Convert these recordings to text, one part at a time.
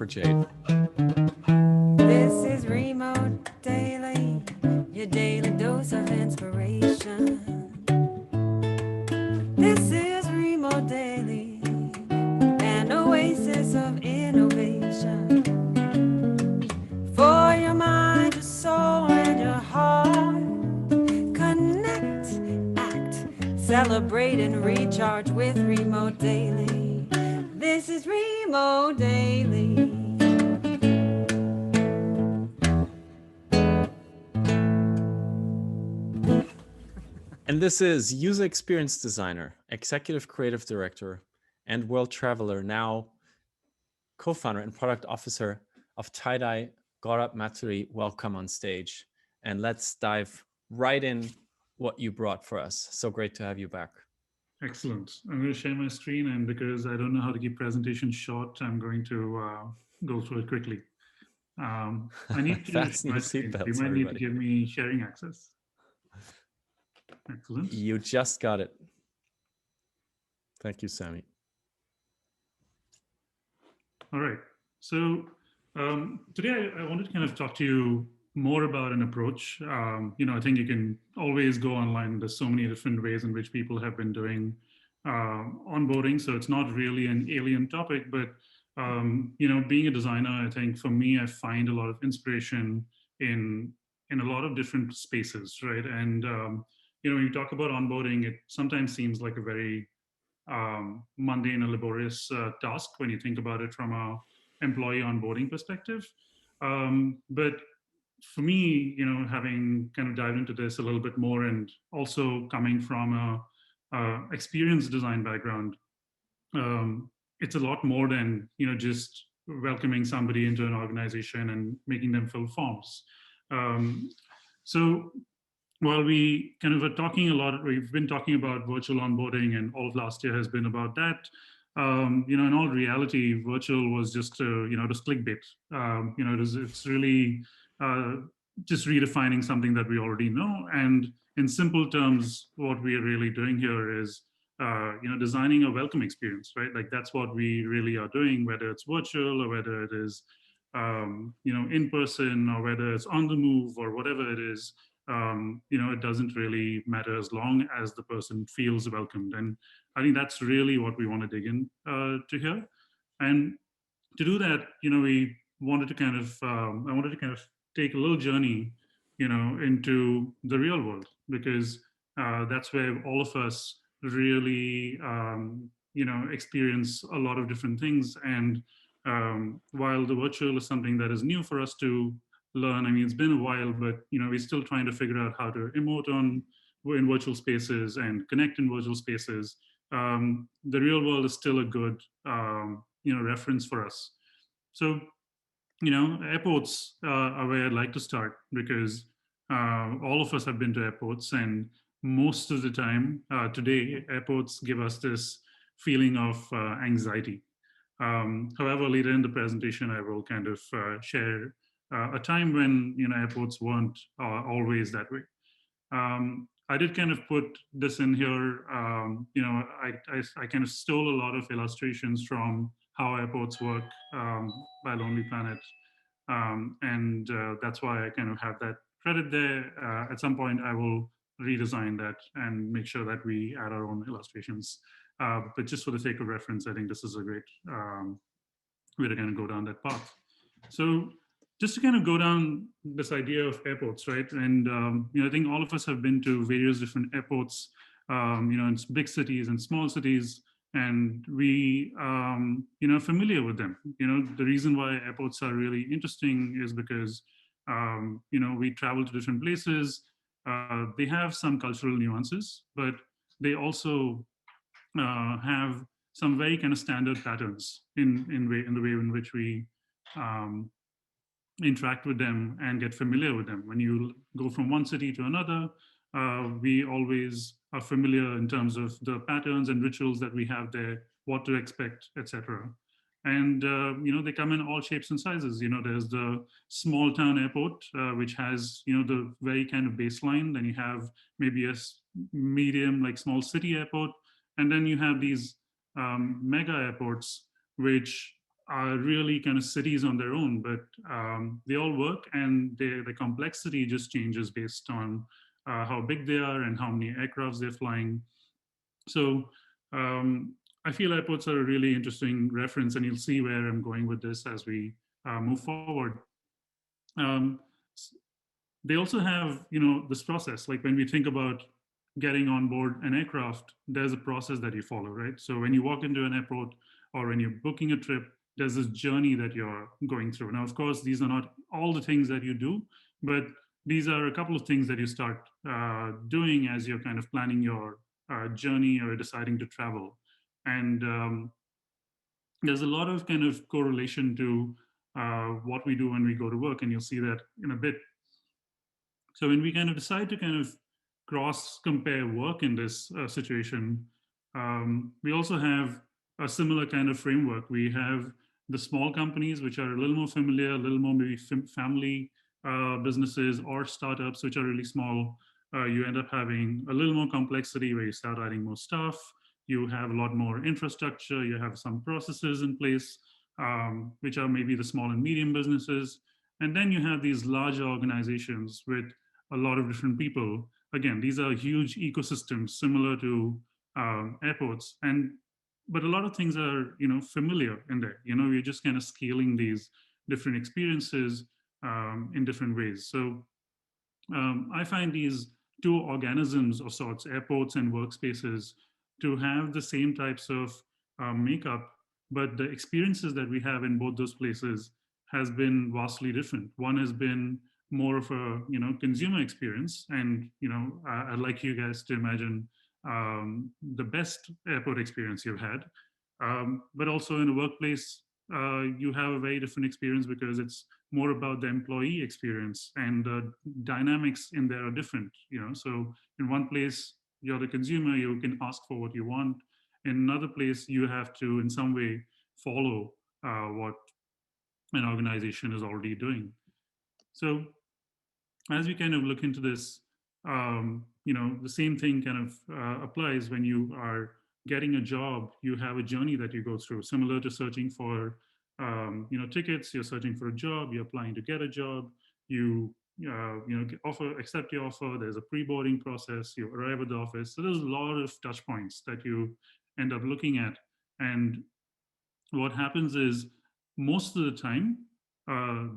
for Jade. This is Remote Daily, your daily dose of inspiration. This is Remote Daily, an oasis of innovation. For your mind, your soul, and your heart. Connect, act, celebrate, and recharge with Remote Daily. This is Remote Daily. And this is user experience designer, executive creative director, and world traveler, now co-founder and product officer of Tydy, Gaurabh Mathure. Welcome on stage. And let's dive right in what you brought for us. So great to have you back. Excellent. I'm going to share my screen, and because I don't know how to keep presentations short, I'm going to go through it quickly. I need to share Fasten your my screen. You seatbelts, might need to everybody. give me sharing access. Excellent. You just got it. Thank you, Sammy. All right. So today I wanted to kind of talk to you more about an approach. I think you can always go online. There's so many different ways in which people have been doing onboarding. So it's not really an alien topic, but being a designer, I think for me, I find a lot of inspiration in a lot of different spaces, right? And when you talk about onboarding, it sometimes seems like a very mundane and laborious task when you think about it from a employee onboarding perspective. But for me, having kind of dived into this a little bit more, and also coming from a experience design background, it's a lot more than just welcoming somebody into an organization and making them fill forms. So while we kind of are talking a lot, we've been talking about virtual onboarding, and all of last year has been about that. In all reality, virtual was just just clickbait. It's really just redefining something that we already know. And in simple terms, what we are really doing here is designing a welcome experience, right? Like that's what we really are doing, whether it's virtual or whether it is in person or whether it's on the move or whatever it is. It doesn't really matter as long as the person feels welcomed. And I think that's really what we want to dig in to here. And to do that, we wanted to kind of, I wanted to kind of take a little journey, into the real world, because that's where all of us really, experience a lot of different things. And while the virtual is something that is new for us to learn. I mean, it's been a while, but we're still trying to figure out how to emote in virtual spaces and connect in virtual spaces. The real world is still a good reference for us. So airports are where I'd like to start, because all of us have been to airports, and most of the time today, airports give us this feeling of anxiety. However, later in the presentation, I will kind of share a time when airports weren't always that way. I did kind of put this in here. I kind of stole a lot of illustrations from How Airports Work by Lonely Planet, and that's why I kind of have that credit there. At some point, I will redesign that and make sure that we add our own illustrations. But just for the sake of reference, I think this is a great way to kind of go down that path. So just to kind of go down this idea of airports, right? And I think all of us have been to various different airports, in big cities and small cities, and we, familiar with them. The reason why airports are really interesting is because, we travel to different places. They have some cultural nuances, but they also have some very kind of standard patterns in the way in which we interact with them and get familiar with them. When you go from one city to another, we always are familiar in terms of the patterns and rituals that we have there, what to expect, etc. And they come in all shapes and sizes. There's the small town airport, which has the very kind of baseline. Then you have maybe a medium, like small city airport, and then you have these mega airports, which are really kind of cities on their own, but they all work, and the complexity just changes based on how big they are and how many aircrafts they're flying. So um, I feel airports are a really interesting reference, and you'll see where I'm going with this as we move forward. Um, they also have, this process. Like when we think about getting on board an aircraft, there's a process that you follow, right? So when you walk into an airport or when you're booking a trip, there's this journey that you're going through. Now, of course, these are not all the things that you do, but these are a couple of things that you start doing as you're kind of planning your journey or deciding to travel. And there's a lot of kind of correlation to what we do when we go to work, and you'll see that in a bit. So when we kind of decide to kind of cross compare work in this situation, we also have a similar kind of framework. We have the small companies, which are a little more familiar, a little more maybe family businesses or startups, which are really small. You end up having a little more complexity where you start adding more stuff. You have a lot more infrastructure. You have some processes in place, which are maybe the small and medium businesses. And then you have these larger organizations with a lot of different people. Again, these are huge ecosystems similar to airports, and but a lot of things are familiar in there. We're just kind of scaling these different experiences in different ways. So I find these two organisms of sorts, airports and workspaces, to have the same types of makeup, but the experiences that we have in both those places has been vastly different. One has been more of a consumer experience, and I'd like you guys to imagine the best airport experience you've had, but also in a workplace you have a very different experience because it's more about the employee experience, and the dynamics in there are different. So in one place you're the consumer, you can ask for what you want. In another place you have to in some way follow what an organization is already doing. So as we kind of look into this, the same thing kind of applies when you are getting a job. You have a journey that you go through, similar to searching for, tickets. You're searching for a job. You're applying to get a job. Accept your offer. There's a pre-boarding process. You arrive at the office. So there's a lot of touch points that you end up looking at, and what happens is most of the time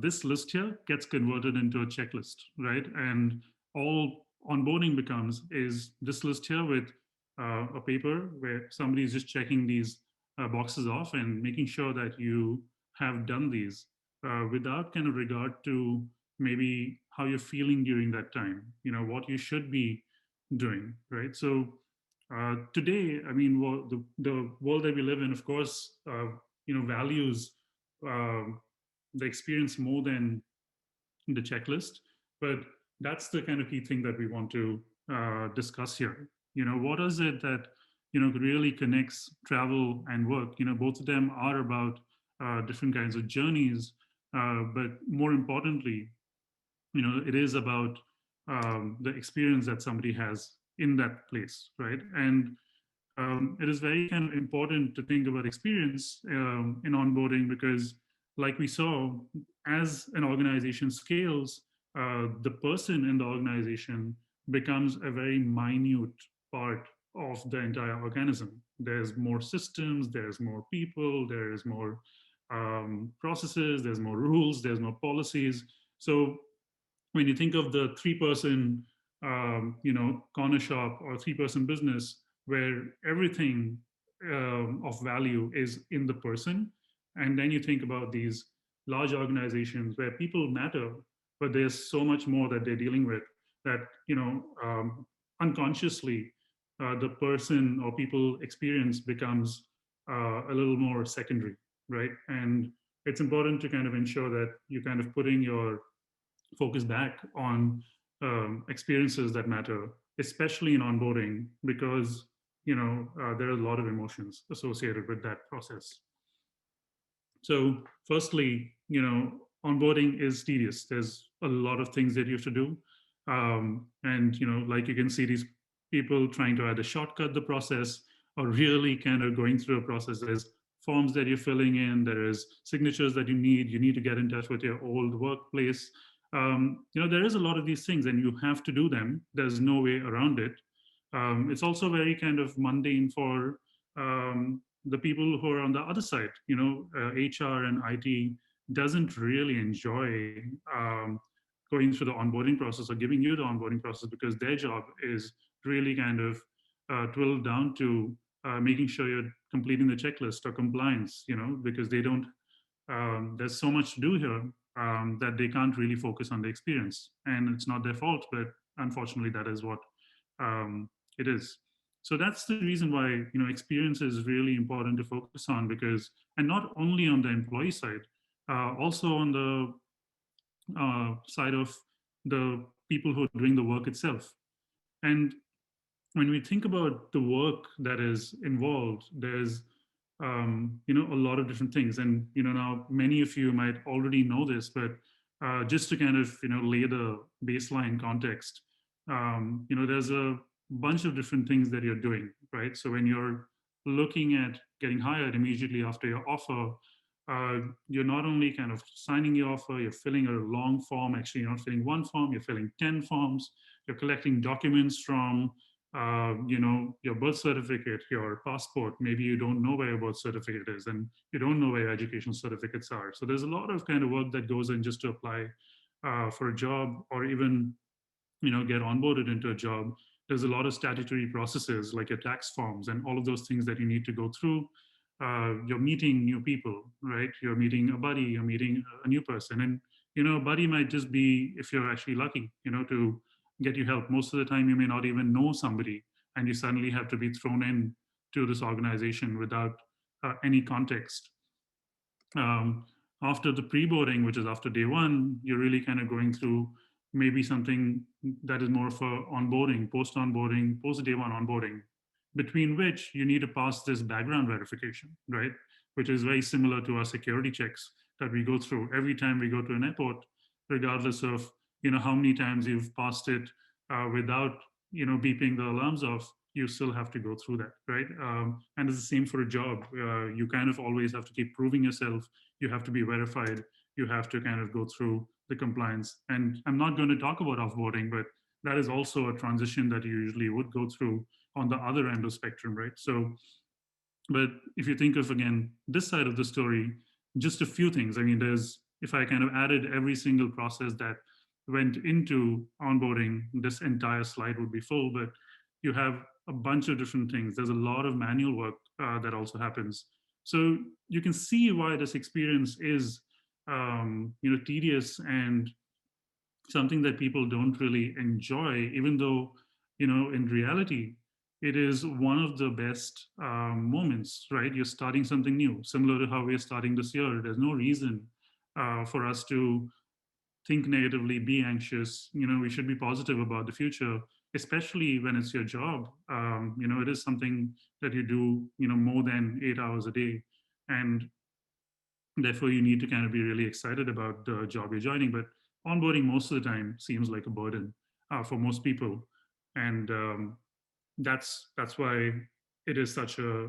this list here gets converted into a checklist, right? And all onboarding becomes is this list here with a paper where somebody is just checking these boxes off and making sure that you have done these without kind of regard to maybe how you're feeling during that time, what you should be doing, right? So today, I mean, the world that we live in, of course, values um, the experience more than the checklist. But that's the kind of key thing that we want to discuss here. What is it that really connects travel and work? Both of them are about different kinds of journeys, but more importantly, it is about the experience that somebody has in that place, right? And it is very kind of important to think about experience in onboarding, because like we saw, as an organization scales, the person in the organization becomes a very minute part of the entire organism. There's more systems, there's more people, there's more processes, there's more rules, there's more policies. So when you think of the three-person corner shop or three-person business where everything of value is in the person, and then you think about these large organizations where people matter, but there's so much more that they're dealing with, that unconsciously the person or people experience becomes a little more secondary, right? And it's important to kind of ensure that you kind of putting your focus back on experiences that matter, especially in onboarding, because there are a lot of emotions associated with that process. So, firstly, onboarding is tedious. There's a lot of things that you have to do, and like you can see these people trying to either shortcut the process or really kind of going through a process that is forms that you're filling in. There is signatures that you need. You need to get in touch with your old workplace. There is a lot of these things, and you have to do them. There's no way around it. It's also very kind of mundane for the people who are on the other side. HR and IT doesn't really enjoy going through the onboarding process or giving you the onboarding process, because their job is really kind of drilled down to making sure you're completing the checklist or compliance, because they don't, there's so much to do here that they can't really focus on the experience. And it's not their fault, but unfortunately, that is what it is. So that's the reason why, experience is really important to focus on, because, and not only on the employee side, also on the side of the people who are doing the work itself. And when we think about the work that is involved, there's a lot of different things. And now many of you might already know this, but just to kind of lay the baseline context, there's a bunch of different things that you're doing, right? So when you're looking at getting hired immediately after your offer, you're not only kind of signing your offer, you're filling a long form. Actually, you're not filling one form, you're filling 10 forms. You're collecting documents from your birth certificate, your passport. Maybe you don't know where your birth certificate is, and you don't know where your education certificates are. So there's a lot of kind of work that goes in just to apply for a job, or even get onboarded into a job. There's a lot of statutory processes like your tax forms and all of those things that you need to go through. You're meeting new people, right? You're meeting a buddy, you're meeting a new person. And a buddy might just be, if you're actually lucky, to get you help. Most of the time you may not even know somebody, and you suddenly have to be thrown in to this organization without any context. After the pre-boarding, which is after day one, you're really kind of going through maybe something that is more of a onboarding, post-onboarding, post-day one onboarding, between which you need to pass this background verification, right? Which is very similar to our security checks that we go through every time we go to an airport, regardless of how many times you've passed it without beeping the alarms off. You still have to go through that, right? And it's the same for a job. You kind of always have to keep proving yourself. You have to be verified. You have to kind of go through the compliance. And I'm not going to talk about offboarding, but that is also a transition that you usually would go through on the other end of spectrum, right? So, but if you think of, again, this side of the story, just a few things. I mean, if I kind of added every single process that went into onboarding, this entire slide would be full, but you have a bunch of different things. There's a lot of manual work that also happens. So you can see why this experience is, tedious and something that people don't really enjoy, even though, in reality, it is one of the best moments, right? You're starting something new, similar to how we're starting this year. There's no reason for us to think negatively, be anxious. We should be positive about the future, especially when it's your job. It is something that you do, more than 8 hours a day. And therefore, you need to kind of be really excited about the job you're joining. But onboarding most of the time seems like a burden for most people. And that's why it is such a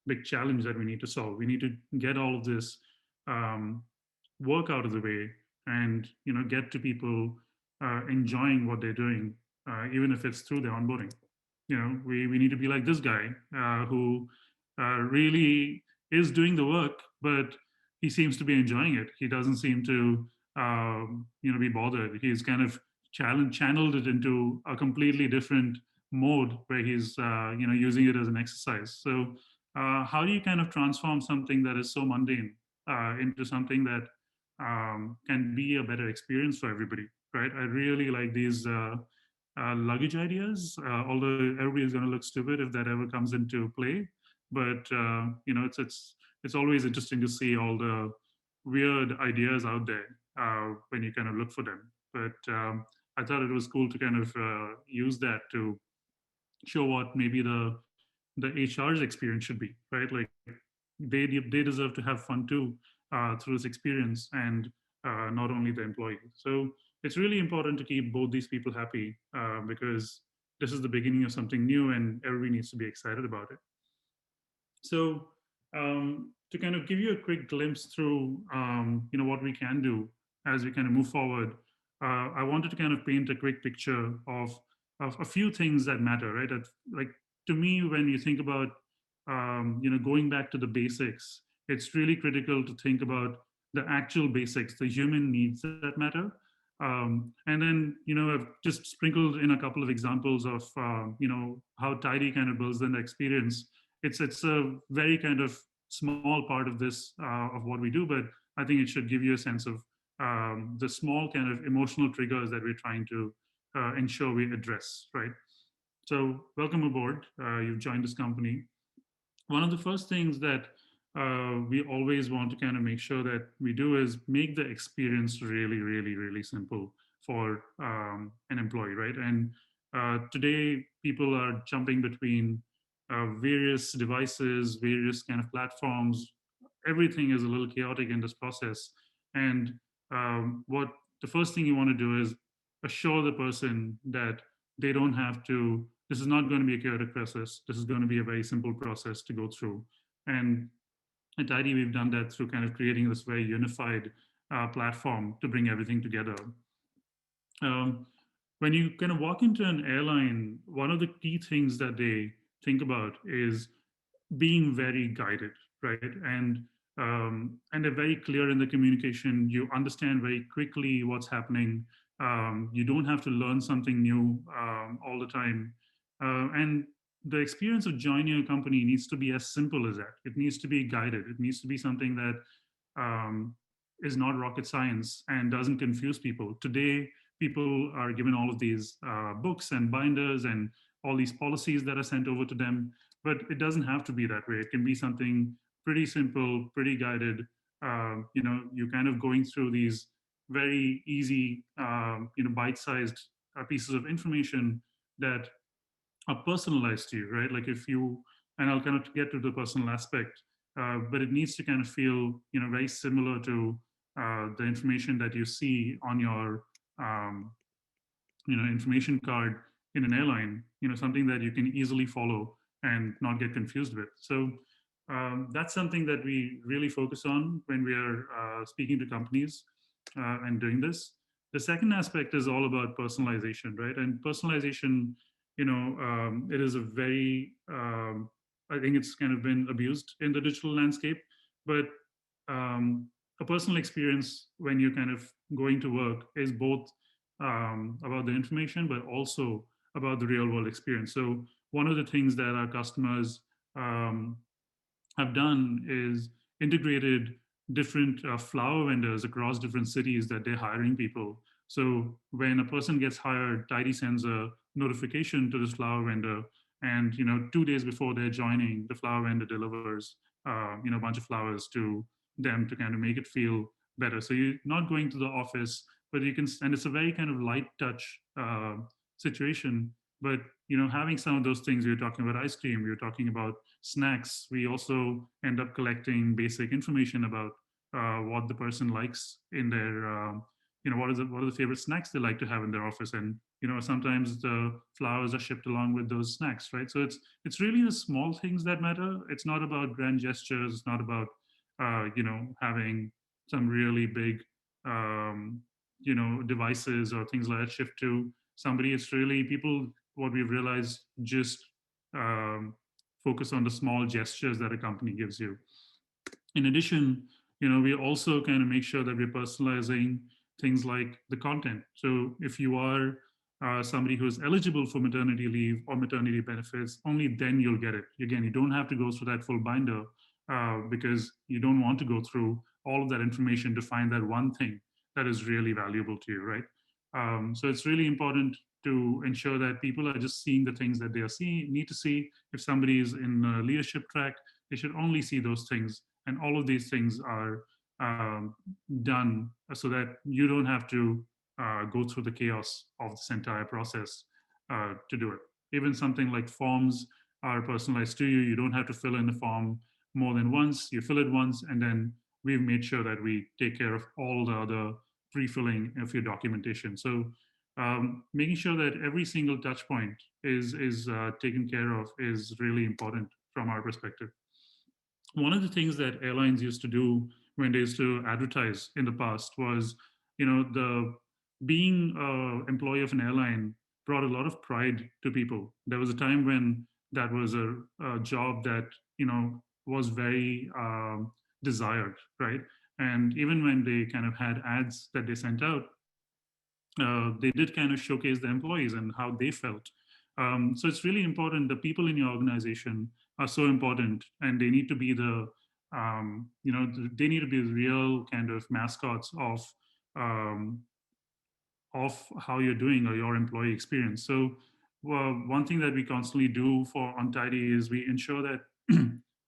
big challenge that we need to solve. We need to get all of this um, work out of the way, and get to people enjoying what they're doing, even if it's through the onboarding. We need to be like this guy who really is doing the work, but he seems to be enjoying it. He doesn't seem to be bothered. He's kind of channeled it into a completely different mode where he's using it as an exercise. So how do you kind of transform something that is so mundane into something that can be a better experience for everybody, right? I really like these luggage ideas, although everybody is going to look stupid if that ever comes into play. But it's always interesting to see all the weird ideas out there when you kind of look for them. But I thought it was cool to kind of use that to show what maybe the HR's experience should be, right? Like they deserve to have fun too through this experience, and not only the employee. So it's really important to keep both these people happy because this is the beginning of something new, and everybody needs to be excited about it. So To kind of give you a quick glimpse through, what we can do as we kind of move forward, I wanted to kind of paint a quick picture of a few things that matter, right? Like to me, when you think about, going back to the basics, it's really critical to think about the actual basics, the human needs that matter. And then, I've just sprinkled in a couple of examples of, how Tidy kind of builds in the experience. It's a very kind of small part of this of what we do, but I think it should give you a sense of the small kind of emotional triggers that we're trying to ensure we address, right? So welcome aboard. You've joined this company. One of the first things that we always want to kind of make sure that we do is make the experience really, really, really simple for an employee, right? And today, people are jumping between various devices, various kind of platforms. Everything is a little chaotic in this process. And what the first thing you want to do is assure the person that they don't have to, this is not going to be a chaotic process. This is going to be a very simple process to go through. And at Tidy, we've done that through kind of creating this very unified platform to bring everything together. Um, when you kind of walk into an airline, one of the key things that they think about is being very guided, right? And they're very clear in the communication. You understand very quickly what's happening. You don't have to learn something new all the time. And the experience of joining a company needs to be as simple as that. It needs to be guided. It needs to be something that is not rocket science and doesn't confuse people. Today, people are given all of these books and binders and all these policies that are sent over to them, but it doesn't have to be that way. It can be something pretty simple, pretty guided. You're kind of going through these very easy, bite-sized pieces of information that are personalized to you, right? Like if you, and I'll kind of get to the personal aspect, but it needs to kind of feel, very similar to the information that you see on your um, information card in an airline, something that you can easily follow and not get confused with. So that's something that we really focus on when we are speaking to companies and doing this. The second aspect is all about personalization, right? And personalization, it is a very I think it's kind of been abused in the digital landscape, but um, a personal experience when you're kind of going to work is both about the information, but also about the real world experience. So one of the things that our customers um, have done is integrated different flower vendors across different cities that they're hiring people. So when a person gets hired, Tidy sends a notification to this flower vendor, and 2 days before they're joining, the flower vendor delivers a bunch of flowers to them to kind of make it feel better. So you're not going to the office, but you can, and it's a very kind of light touch situation. But having some of those things, we were talking about ice cream, we were talking about snacks. We also end up collecting basic information about what the person likes in their, what are the favorite snacks they like to have in their office, and sometimes the flowers are shipped along with those snacks, right? So it's really the small things that matter. It's not about grand gestures. It's not about having some really big devices or things like that shipped to somebody. It's really people. What we've realized, just um, focus on the small gestures that a company gives you. In addition, we also kind of make sure that we're personalizing things like the content. So if you are somebody who is eligible for maternity leave or maternity benefits, only then you'll get it. Again, you don't have to go through that full binder because you don't want to go through all of that information to find that one thing that is really valuable to you, right? So it's really important to ensure that people are just seeing the things that they are seeing, need to see. If somebody is in a leadership track, they should only see those things. And all of these things are done so that you don't have to go through the chaos of this entire process to do it. Even something like forms are personalized to you. You don't have to fill in the form more than once. You fill it once, and then we've made sure that we take care of all the other pre-filling of your documentation. So making sure that every single touch point is taken care of is really important from our perspective. one of the things that airlines used to do when they used to advertise in the past was, the being a employee of an airline brought a lot of pride to people. There was a time when that was a job that was very desired, right? And even when they kind of had ads that they sent out, they did kind of showcase the employees and how they felt. So it's really important. The people in your organization are so important, and they need to be they need to be the real kind of mascots um, of how you're doing or your employee experience. So, one thing that we constantly do for on Tidy is we ensure that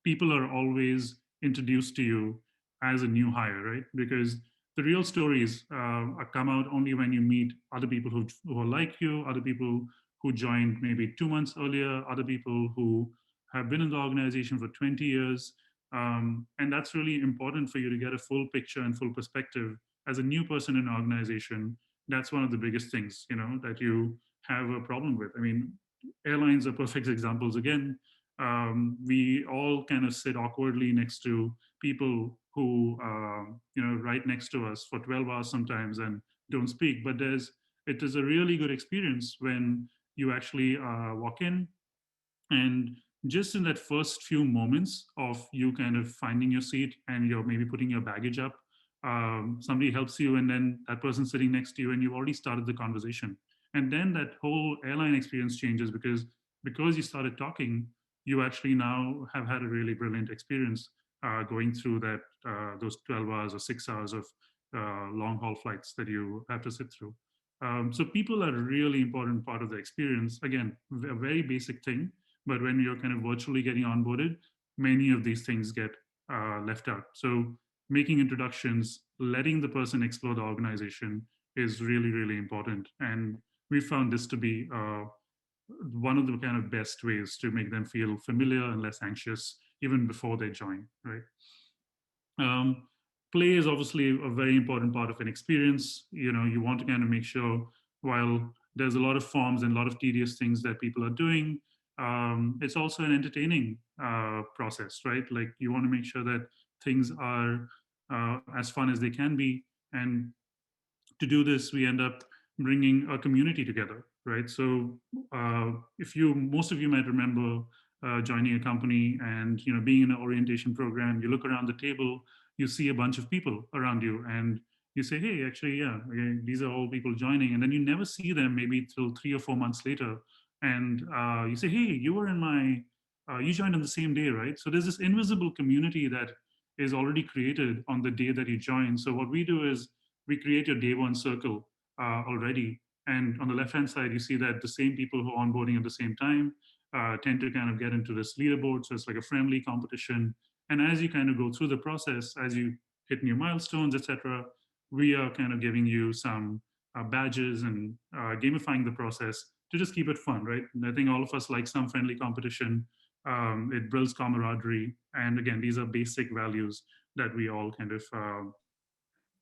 people are always introduced to you as a new hire, right? Because the real stories come out only when you meet other people who are like you, other people who joined maybe 2 months earlier, other people who have been in the organization for 20 years. And that's really important for you to get a full picture and full perspective as a new person in an organization. That's one of the biggest things, that you have a problem with. I mean, airlines are perfect examples. Again, we all kind of sit awkwardly next to people who right next to us for 12 hours sometimes and don't speak. But it is a really good experience when you actually walk in, and just in that first few moments of you kind of finding your seat and you're maybe putting your baggage up, somebody helps you, and then that person sitting next to you, and you've already started the conversation. And then that whole airline experience changes because you started talking, you actually now have had a really brilliant experience going through those 12 hours or 6 hours of long haul flights that you have to sit through. So people are a really important part of the experience. Again, a very basic thing, but when you're kind of virtually getting onboarded, many of these things get left out. So making introductions, letting the person explore the organization is really, really important. And we found this to be one of the kind of best ways to make them feel familiar and less anxious even before they join, right? Um, Play is obviously a very important part of an experience. You want to kind of make sure, while there's a lot of forms and a lot of tedious things that people are doing, it's also an entertaining process, right? Like, you want to make sure that things are as fun as they can be. And to do this, we end up bringing a community together, right? So, if you, most of you might remember joining a company and being in an orientation program. You look around the table, you see a bunch of people around you, and you say, "Hey, actually, yeah, okay, these are all people joining." And then you never see them maybe till 3 or 4 months later, and you say, "Hey, you were in my, you joined on the same day, right?" So there's this invisible community that is already created on the day that you join. So what we do is we create your day one circle already. And on the left hand side, you see that the same people who are onboarding at the same time tend to kind of get into this leaderboard. So it's like a friendly competition. And as you kind of go through the process, as you hit new milestones, etc., we are kind of giving you some badges and gamifying the process to just keep it fun, right? And I think all of us like some friendly competition. It builds camaraderie. And again, these are basic values that we all kind of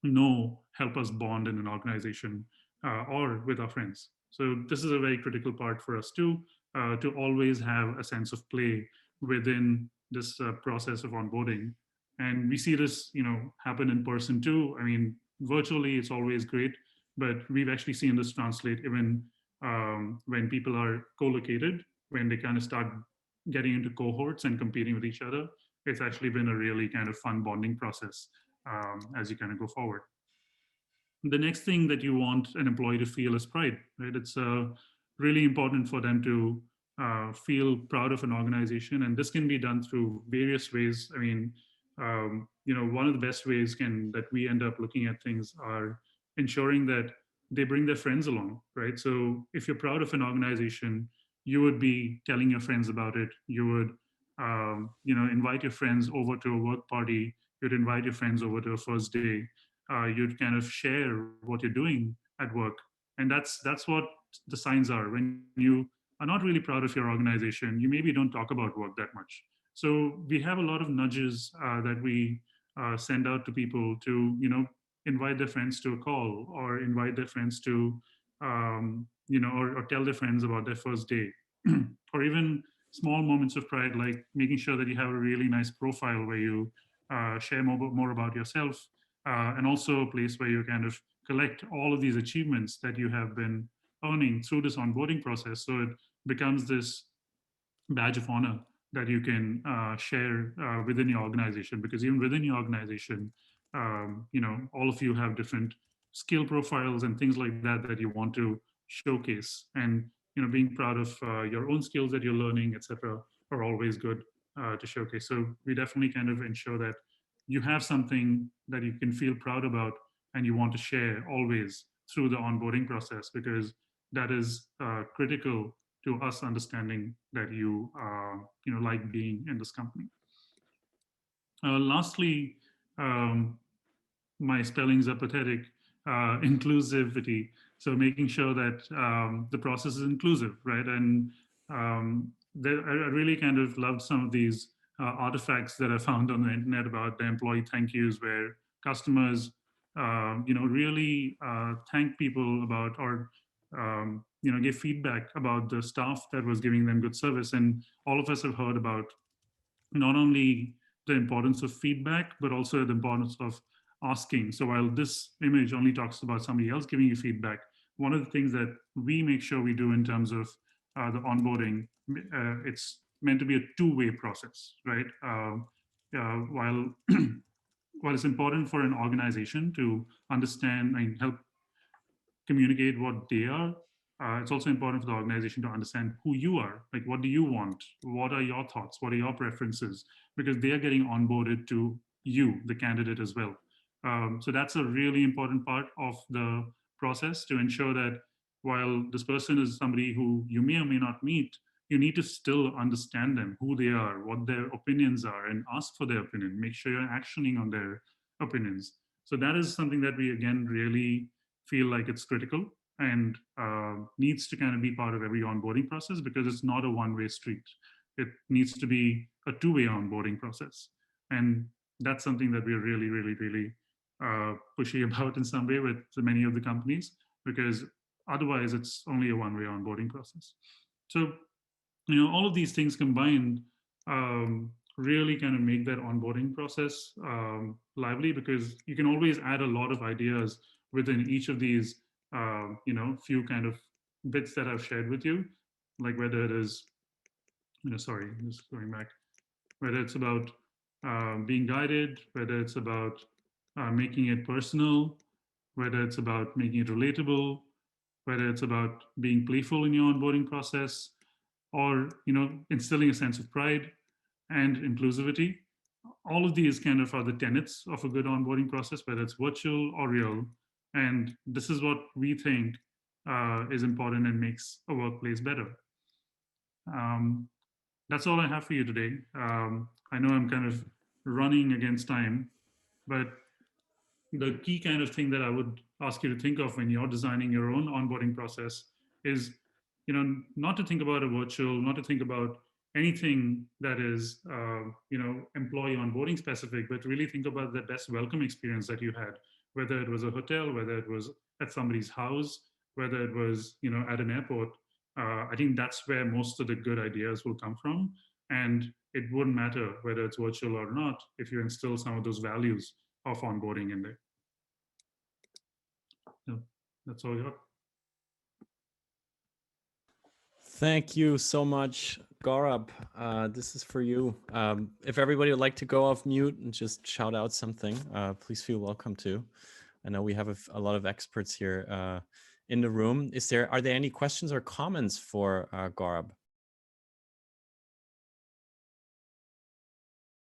know help us bond in an organization or with our friends. So this is a very critical part for us too, to always have a sense of play within this process of onboarding. And we see this, happen in person too. I mean, virtually it's always great, but we've actually seen this translate even when people are co-located, when they kind of start getting into cohorts and competing with each other. It's actually been a really kind of fun bonding process as you kind of go forward. The next thing that you want an employee to feel is pride, right? It's really important for them to feel proud of an organization, and this can be done through various ways. I mean, one of the best ways can that we end up looking at things are ensuring that they bring their friends along, right? So if you're proud of an organization, you would be telling your friends about it. You would invite your friends over to a work party. You'd invite your friends over to a first day. You'd kind of share what you're doing at work. And that's what the signs are. When you are not really proud of your organization, you maybe don't talk about work that much. So we have a lot of nudges that we send out to people to invite their friends to a call, or invite their friends to or tell their friends about their first day or even small moments of pride, like making sure that you have a really nice profile where you share more about yourself, and also a place where you kind of collect all of these achievements that you have been earning through this onboarding process. So it becomes this badge of honor that you can share within your organization, because even within your organization, all of you have different skill profiles and things like that that you want to showcase. And being proud of your own skills that you're learning, etc., are always good to showcase. So we definitely kind of ensure that you have something that you can feel proud about and you want to share always through the onboarding process, because that is critical to us understanding that you like being in this company. Lastly, um, my spellings are pathetic. Inclusivity. So making sure that the process is inclusive, right? And I really kind of loved some of these artifacts that I found on the internet about the employee thank yous, where customers, really thank people about, or give feedback about the staff that was giving them good service. And all of us have heard about not only the importance of feedback, but also the importance of asking. So while this image only talks about somebody else giving you feedback, one of the things that we make sure we do in terms of the onboarding, it's meant to be a two-way process, right? While while it's important for an organization to understand and help communicate what they are, it's also important for the organization to understand who you are. Like, what do you want? What are your thoughts? What are your preferences? Because they are getting onboarded to you, the candidate, as well. So that's a really important part of the process, to ensure that while this person is somebody who you may or may not meet, you need to still understand them, who they are, what their opinions are, and ask for their opinion. Make sure you're actioning on their opinions. So that is something that we, again, really feel like it's critical and needs to kind of be part of every onboarding process, because it's not a one-way street. It needs to be a two-way onboarding process. And that's something that we're really, really, really pushy about in some way with many of the companies, because otherwise it's only a one-way onboarding process. So, all of these things combined really kind of make that onboarding process lively, because you can always add a lot of ideas within each of these few kind of bits that I've shared with you, like whether it is, sorry, just going back, whether it's about being guided, whether it's about making it personal, whether it's about making it relatable, whether it's about being playful in your onboarding process, or instilling a sense of pride and inclusivity. All of these kind of are the tenets of a good onboarding process, whether it's virtual or real. And this is what we think is important and makes a workplace better. um, that's all I have for you today. I know I'm kind of running against time, but the key kind of thing that I would ask you to think of when you're designing your own onboarding process is, not to think about a virtual, not to think about anything that is, employee onboarding specific, but really think about the best welcome experience that you had, whether it was a hotel, whether it was at somebody's house, whether it was, at an airport. I think that's where most of the good ideas will come from. And it wouldn't matter whether it's virtual or not if you instill some of those values of onboarding in there. So that's all I got. Thank you so much, Gaurabh. This is for you. If everybody would like to go off mute and just shout out something, please feel welcome to. I know we have a lot of experts here in the room. Are there any questions or comments for Gaurabh?